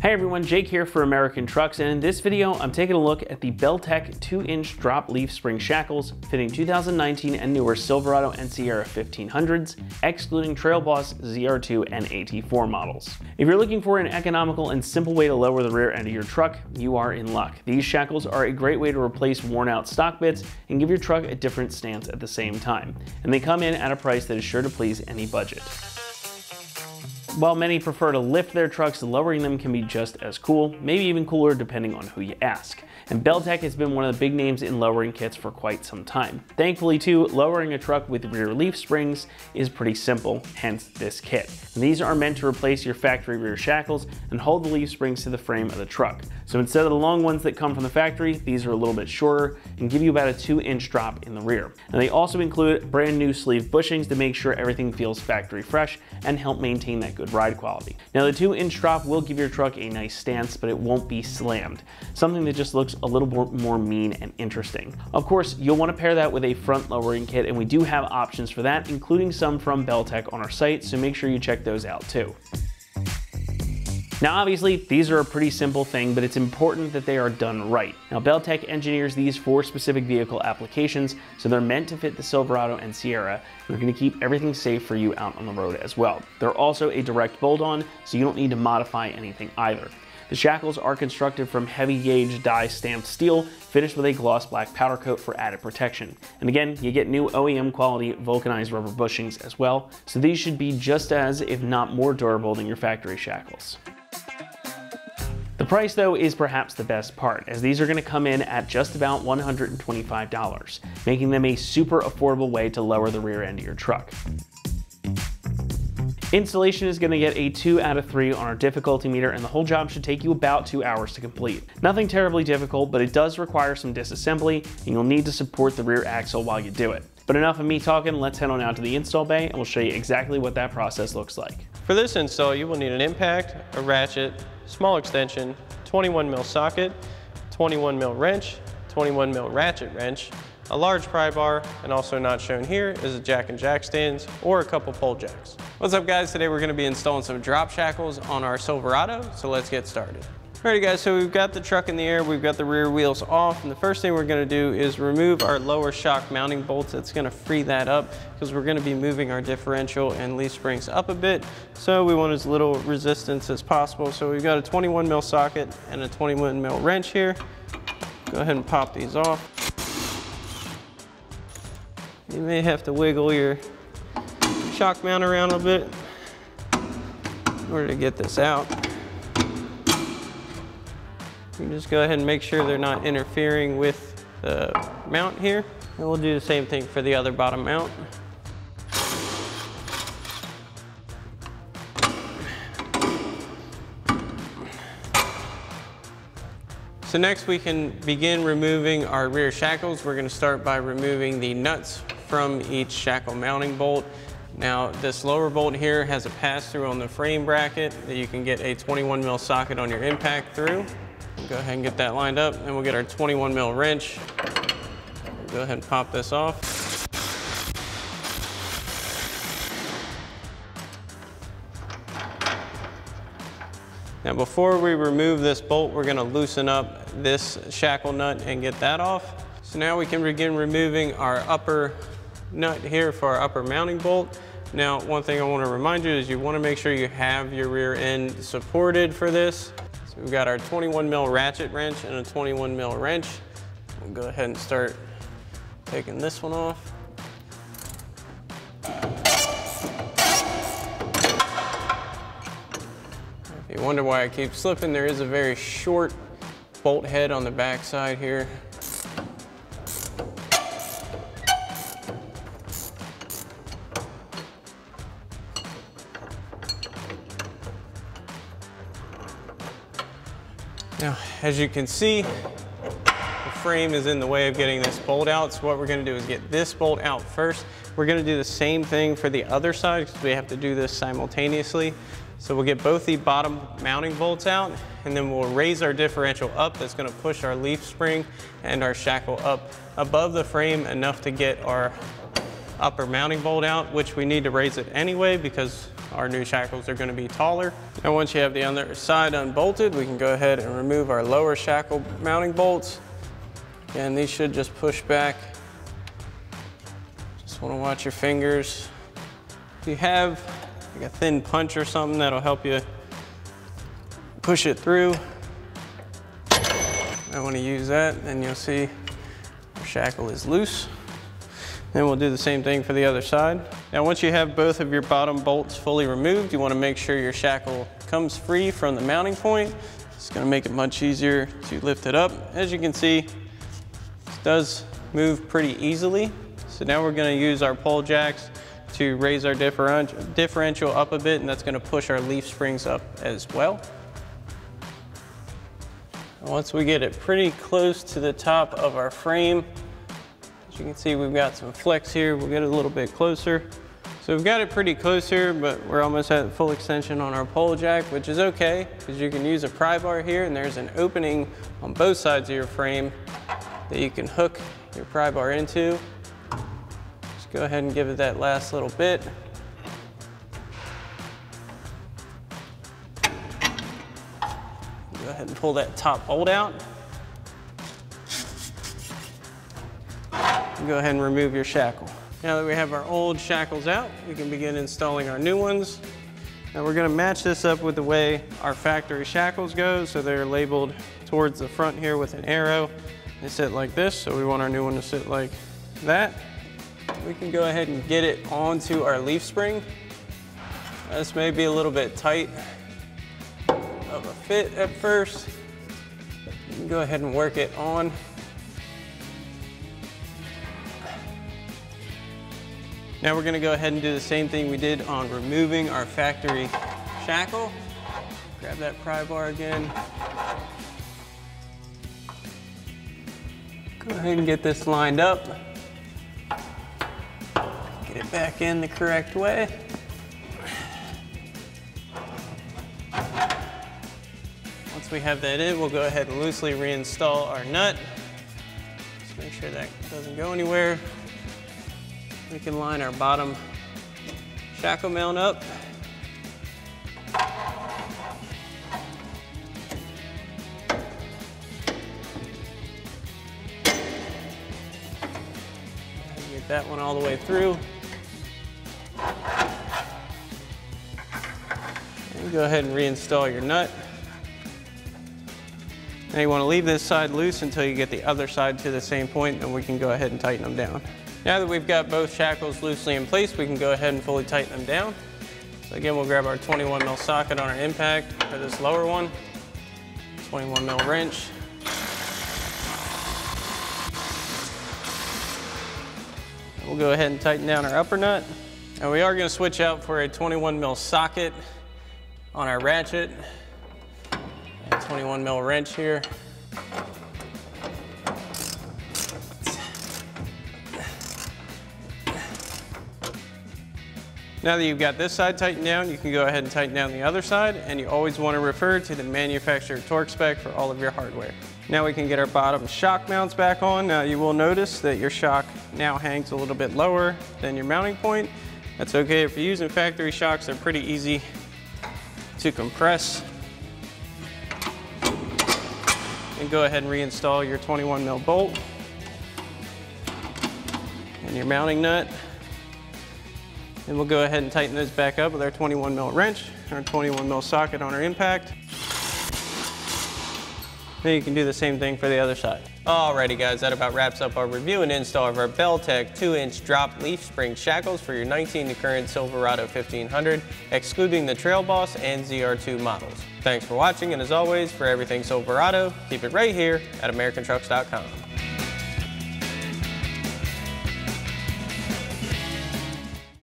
Hey everyone, Jake here for American Trucks, and in this video I'm taking a look at the Beltec 2-inch drop leaf spring shackles fitting 2019 and newer Silverado and Sierra 1500s, excluding Trail Boss ZR2 and AT4 models. If you're looking for an economical and simple way to lower the rear end of your truck, you are in luck. These shackles are a great way to replace worn out stock bits and give your truck a different stance at the same time, and they come in at a price that is sure to please any budget. While many prefer to lift their trucks, lowering them can be just as cool, maybe even cooler depending on who you ask. And Beltec has been one of the big names in lowering kits for quite some time. Thankfully too, lowering a truck with rear leaf springs is pretty simple, hence this kit. And these are meant to replace your factory rear shackles and hold the leaf springs to the frame of the truck. So instead of the long ones that come from the factory, these are a little bit shorter and give you about a 2-inch drop in the rear. And they also include brand new sleeve bushings to make sure everything feels factory fresh and help maintain that good ride quality. Now the 2-inch drop will give your truck a nice stance, but it won't be slammed, something that just looks a little more mean and interesting. Of course, you'll want to pair that with a front lowering kit, and we do have options for that, including some from Beltec on our site, so make sure you check those out too. Now obviously, these are a pretty simple thing, but it's important that they are done right. Now Beltec engineers these for specific vehicle applications, so they're meant to fit the Silverado and Sierra, and they're going to keep everything safe for you out on the road as well. They're also a direct bolt-on, so you don't need to modify anything either. The shackles are constructed from heavy gauge die stamped steel, finished with a gloss black powder coat for added protection. And again, you get new OEM quality vulcanized rubber bushings as well, so these should be just as, if not more durable than your factory shackles. The price though is perhaps the best part, as these are going to come in at just about $125, making them a super affordable way to lower the rear end of your truck. Installation is going to get a 2 out of 3 on our difficulty meter, and the whole job should take you about 2 hours to complete. Nothing terribly difficult, but it does require some disassembly, and you'll need to support the rear axle while you do it. But enough of me talking, let's head on out to the install bay and we'll show you exactly what that process looks like. For this install, you will need an impact, a ratchet, small extension, 21mm socket, 21mm wrench, 21mm ratchet wrench, a large pry bar, and also not shown here is a jack and jack stands or a couple pole jacks. What's up guys, today we're going to be installing some drop shackles on our Silverado, so let's get started. Alrighty guys, so we've got the truck in the air, we've got the rear wheels off, and the first thing we're going to do is remove our lower shock mounting bolts. That's going to free that up because we're going to be moving our differential and leaf springs up a bit, so we want as little resistance as possible. So we've got a 21mm socket and a 21mm wrench here. Go ahead and pop these off. You may have to wiggle your shock mount around a bit in order to get this out. You just go ahead and make sure they're not interfering with the mount here. And we'll do the same thing for the other bottom mount. So next we can begin removing our rear shackles. We're going to start by removing the nuts from each shackle mounting bolt. Now this lower bolt here has a pass-through on the frame bracket that you can get a 21mm socket on your impact through. Go ahead and get that lined up, and we'll get our 21mm wrench. Go ahead and pop this off. Now before we remove this bolt, we're going to loosen up this shackle nut and get that off. So now we can begin removing our upper nut here for our upper mounting bolt. Now one thing I want to remind you is you want to make sure you have your rear end supported for this. So we've got our 21mm ratchet wrench and a 21mm wrench. We'll go ahead and start taking this one off. If you wonder why I keep slipping, there is a very short bolt head on the back side here. Now, as you can see, the frame is in the way of getting this bolt out, so what we're going to do is get this bolt out first. We're going to do the same thing for the other side because we have to do this simultaneously. So we'll get both the bottom mounting bolts out, and then we'll raise our differential up. That's going to push our leaf spring and our shackle up above the frame enough to get our upper mounting bolt out, which we need to raise it anyway because our new shackles are going to be taller. And once you have the other side unbolted, we can go ahead and remove our lower shackle mounting bolts. And these should just push back. Just want to watch your fingers. If you have like a thin punch or something, that'll help you push it through. I want to use that, and you'll see our shackle is loose. Then we'll do the same thing for the other side. Now once you have both of your bottom bolts fully removed, you want to make sure your shackle comes free from the mounting point. It's going to make it much easier to lift it up. As you can see, it does move pretty easily. So now we're going to use our pole jacks to raise our differential up a bit, and that's going to push our leaf springs up as well. Once we get it pretty close to the top of our frame, as you can see, we've got some flex here. We'll get it a little bit closer. So we've got it pretty close here, but we're almost at full extension on our pole jack, which is okay, because you can use a pry bar here, and there's an opening on both sides of your frame that you can hook your pry bar into. Just go ahead and give it that last little bit. Go ahead and pull that top bolt out. Go ahead and remove your shackle. Now that we have our old shackles out, we can begin installing our new ones. Now we're going to match this up with the way our factory shackles go. So they're labeled towards the front here with an arrow. They sit like this, so we want our new one to sit like that. We can go ahead and get it onto our leaf spring. This may be a little bit tight of a fit at first. You can go ahead and work it on. Now we're going to go ahead and do the same thing we did on removing our factory shackle. Grab that pry bar again. Go ahead and get this lined up. Get it back in the correct way. Once we have that in, we'll go ahead and loosely reinstall our nut. Just make sure that doesn't go anywhere. We can line our bottom shackle mount up. Get that one all the way through. And go ahead and reinstall your nut. Now you want to leave this side loose until you get the other side to the same point, and we can go ahead and tighten them down. Now that we've got both shackles loosely in place, we can go ahead and fully tighten them down. So again, we'll grab our 21 mil socket on our impact for this lower one, 21 mil wrench. We'll go ahead and tighten down our upper nut. And we are going to switch out for a 21 mil socket on our ratchet. And 21 mil wrench here. Now that you've got this side tightened down, you can go ahead and tighten down the other side, and you always want to refer to the manufacturer torque spec for all of your hardware. Now we can get our bottom shock mounts back on. Now you will notice that your shock now hangs a little bit lower than your mounting point. That's okay. If you're using factory shocks, they're pretty easy to compress. And go ahead and reinstall your 21 mil bolt and your mounting nut. And we'll go ahead and tighten those back up with our 21 mil wrench and our 21 mil socket on our impact. Then you can do the same thing for the other side. Alrighty guys, that about wraps up our review and install of our Beltec 2-inch drop leaf spring shackles for your 19 current Silverado 1500, excluding the Trail Boss and ZR2 models. Thanks for watching, and as always, for everything Silverado, keep it right here at AmericanTrucks.com.